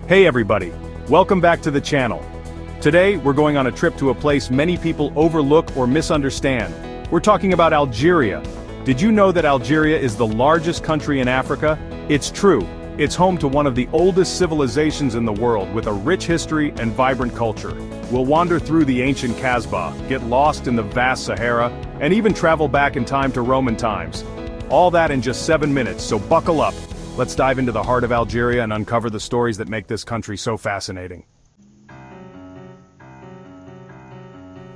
Hey everybody, welcome back to the channel. Today, we're going on a trip to a place many people overlook or misunderstand. We're talking about Algeria. Did you know that Algeria is the largest country in Africa? It's true. It's home to one of the oldest civilizations in the world with a rich history and vibrant culture. We'll wander through the ancient Casbah, get lost in the vast Sahara, and even travel back in time to Roman times. All that in just 7 minutes, so buckle up. Let's dive into the heart of Algeria and uncover the stories that make this country so fascinating.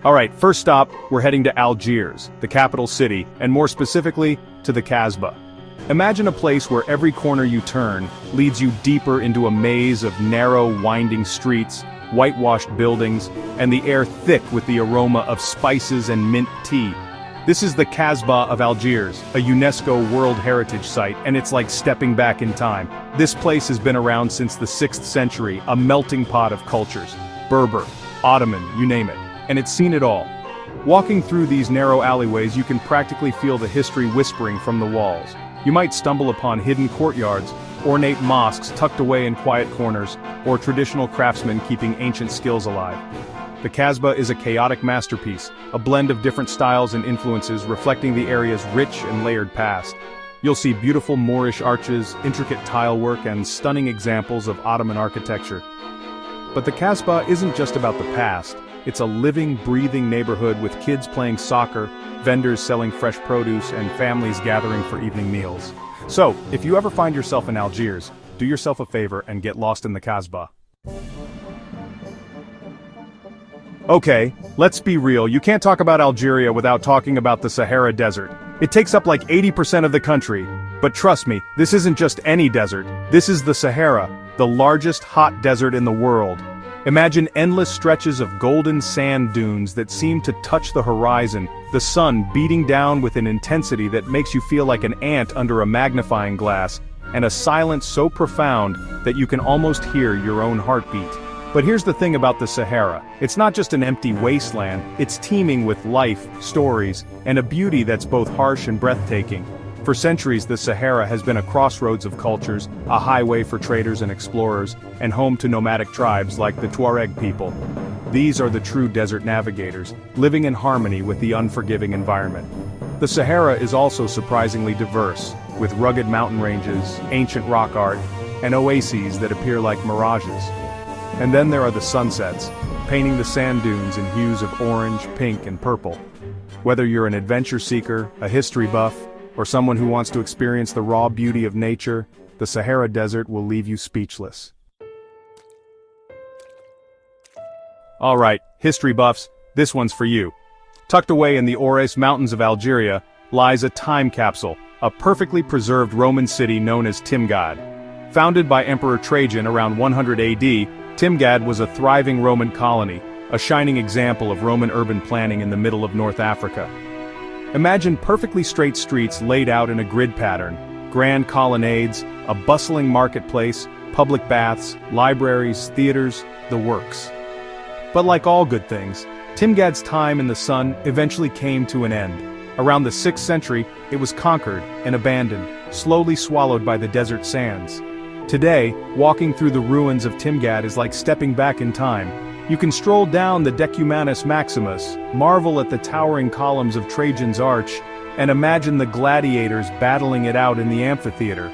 Alright, first stop, we're heading to Algiers, the capital city, and more specifically, to the Casbah. Imagine a place where every corner you turn leads you deeper into a maze of narrow, winding streets, whitewashed buildings, and the air thick with the aroma of spices and mint tea. This is the Casbah of Algiers, a UNESCO World Heritage Site, and it's like stepping back in time. This place has been around since the 6th century, a melting pot of cultures. Berber, Ottoman, you name it. And it's seen it all. Walking through these narrow alleyways, you can practically feel the history whispering from the walls. You might stumble upon hidden courtyards, ornate mosques tucked away in quiet corners, or traditional craftsmen keeping ancient skills alive. The Casbah is a chaotic masterpiece, a blend of different styles and influences reflecting the area's rich and layered past. You'll see beautiful Moorish arches, intricate tile work, and stunning examples of Ottoman architecture. But the Casbah isn't just about the past. It's a living, breathing neighborhood with kids playing soccer, vendors selling fresh produce, and families gathering for evening meals. So, if you ever find yourself in Algiers, do yourself a favor and get lost in the Casbah. Okay, let's be real, you can't talk about Algeria without talking about the Sahara Desert. It takes up like 80% of the country. But trust me, this isn't just any desert. This is the Sahara, the largest hot desert in the world. Imagine endless stretches of golden sand dunes that seem to touch the horizon, the sun beating down with an intensity that makes you feel like an ant under a magnifying glass, and a silence so profound that you can almost hear your own heartbeat. But here's the thing about the Sahara, it's not just an empty wasteland, it's teeming with life, stories, and a beauty that's both harsh and breathtaking. For centuries, the Sahara has been a crossroads of cultures, a highway for traders and explorers, and home to nomadic tribes like the Tuareg people. These are the true desert navigators, living in harmony with the unforgiving environment. The Sahara is also surprisingly diverse, with rugged mountain ranges, ancient rock art, and oases that appear like mirages. And then there are the sunsets, painting the sand dunes in hues of orange, pink, and purple. Whether you're an adventure seeker, a history buff, or someone who wants to experience the raw beauty of nature, the Sahara Desert will leave you speechless. Alright, history buffs, this one's for you. Tucked away in the Ores Mountains of Algeria lies a time capsule, a perfectly preserved Roman city known as Timgad. Founded by Emperor Trajan around 100 AD, Timgad was a thriving Roman colony, a shining example of Roman urban planning in the middle of North Africa. Imagine perfectly straight streets laid out in a grid pattern, grand colonnades, a bustling marketplace, public baths, libraries, theaters, the works. But like all good things, Timgad's time in the sun eventually came to an end. Around the 6th century, it was conquered and abandoned, slowly swallowed by the desert sands. Today, walking through the ruins of Timgad is like stepping back in time. You can stroll down the Decumanus Maximus, marvel at the towering columns of Trajan's Arch, and imagine the gladiators battling it out in the amphitheater.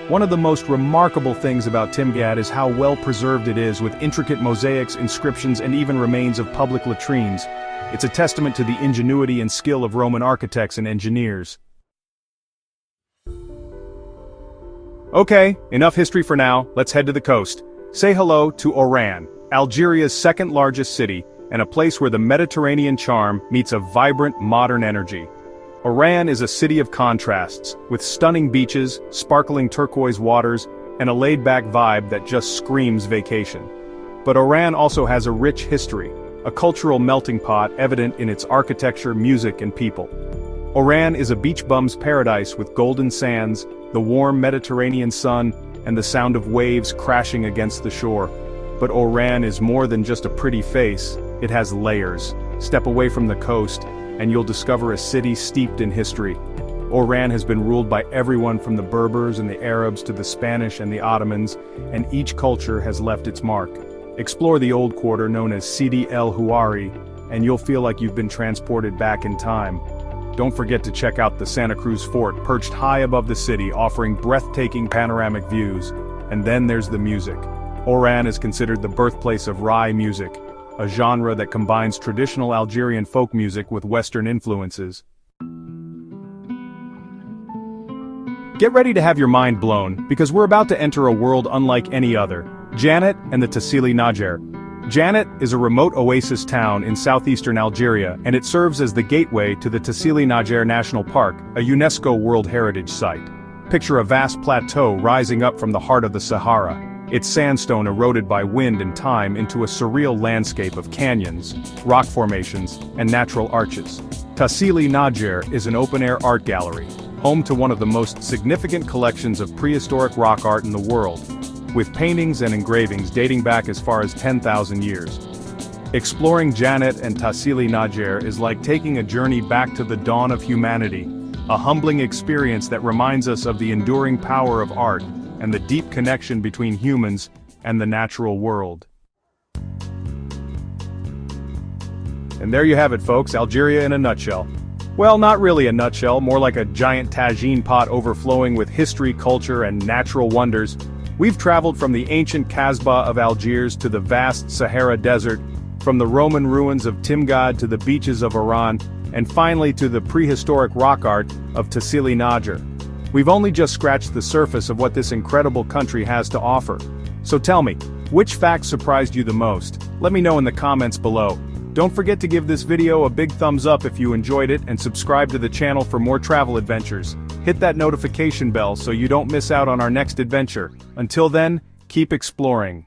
One of the most remarkable things about Timgad is how well preserved it is, with intricate mosaics, inscriptions, and even remains of public latrines. It's a testament to the ingenuity and skill of Roman architects and engineers. Okay, enough history for now, let's head to the coast. Say hello to Oran, Algeria's second largest city, and a place where the Mediterranean charm meets a vibrant, modern energy. Oran is a city of contrasts, with stunning beaches, sparkling turquoise waters, and a laid-back vibe that just screams vacation. But Oran also has a rich history, a cultural melting pot evident in its architecture, music, and people. Oran is a beach bum's paradise with golden sands, the warm Mediterranean sun, and the sound of waves crashing against the shore. But Oran is more than just a pretty face, it has layers. Step away from the coast, and you'll discover a city steeped in history. Oran has been ruled by everyone from the Berbers and the Arabs to the Spanish and the Ottomans, and each culture has left its mark. Explore the old quarter known as Sidi El Houari, and you'll feel like you've been transported back in time. Don't forget to check out the Santa Cruz Fort, perched high above the city, offering breathtaking panoramic views. And then there's the music. Oran is considered the birthplace of Rai music, a genre that combines traditional Algerian folk music with Western influences. Get ready to have your mind blown, because we're about to enter a world unlike any other. Janet and the Tassili Najer. Janet is a remote oasis town in southeastern Algeria, and it serves as the gateway to the Tassili Najer National Park, a UNESCO World Heritage Site. Picture a vast plateau rising up from the heart of the Sahara, its sandstone eroded by wind and time into a surreal landscape of canyons, rock formations, and natural arches. Tassili Najer is an open-air art gallery, home to one of the most significant collections of prehistoric rock art in the world, with paintings and engravings dating back as far as 10,000 years. Exploring Janet and Tassili Najer is like taking a journey back to the dawn of humanity, a humbling experience that reminds us of the enduring power of art and the deep connection between humans and the natural world. And there you have it, folks, Algeria in a nutshell. Well, not really a nutshell, more like a giant tagine pot overflowing with history, culture, and natural wonders. We've traveled from the ancient Casbah of Algiers to the vast Sahara Desert, from the Roman ruins of Timgad to the beaches of Oran, and finally to the prehistoric rock art of Tassili Najer. We've only just scratched the surface of what this incredible country has to offer. So tell me, which fact surprised you the most? Let me know in the comments below. Don't forget to give this video a big thumbs up if you enjoyed it, and subscribe to the channel for more travel adventures. Hit that notification bell so you don't miss out on our next adventure. Until then, keep exploring.